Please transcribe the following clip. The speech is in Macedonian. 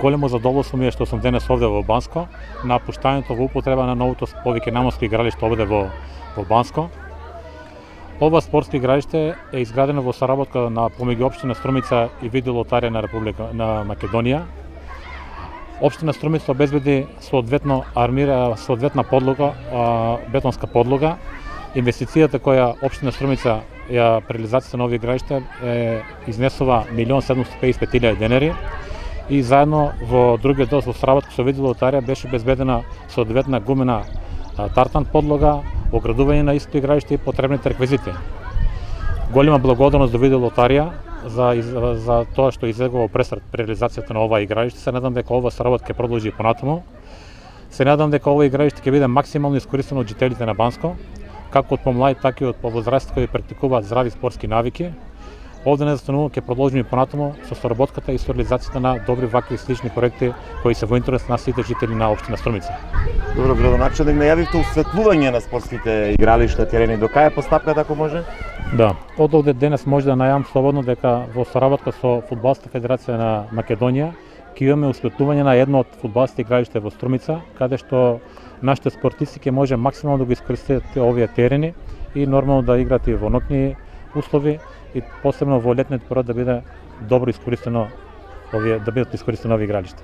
Големо задоволство ми е што сум денес овде во Банско на пуштањето во употреба на новото повеќе намонско игралиште овде во Банско. Ова спортско игралиште е изградено во соработка на помеѓу општина Струмица и Видео лотарија на Македонија. Општина Струмица обезбеди соодветна подлога, бетонска подлога. Инвестицијата која општина Струмица ја при реализацијата на овие игралиште изнесува 1.755.000 денари и заедно во другиот дел во соработка со Видео лотарија беше обезбедена соодветна гумена тартан подлога, оградување на истото игралиште и потребните реквизити. Голема благодарност до Видео лотарија за тоа што излегува пресред при реализацијата на ова игралиште. Се надам дека ова соработка ќе продолжи и понатаму. Се надам дека ова игралиште ќе биде максимално искористено од жителите на Банско, како од помлади, така и од повозрастни кои практикуваат здрави спортски навики. Овде незастанува ќе продолжиме и понатаму со соработката и со реализацијата на добри вакви слични проекти кои се во интерес на сите жители на општина Струмица. Добро, градоначелник, најавивте осветлување на спортските игралишта, терени. До кај е постапката, ако може? Да, од овде денес може да најавам слободно дека во соработка со Фудбалска федерација на Македонија ќе имаме осветлување на едно од фудбалските игралишта во Струмица, каде што нашите спортисти ќе може максимално да го искористат овие терени и нормално да играат и во ноќни услови и посебно во летниот период да биде добро искористено да бидат искористени овие игралишта.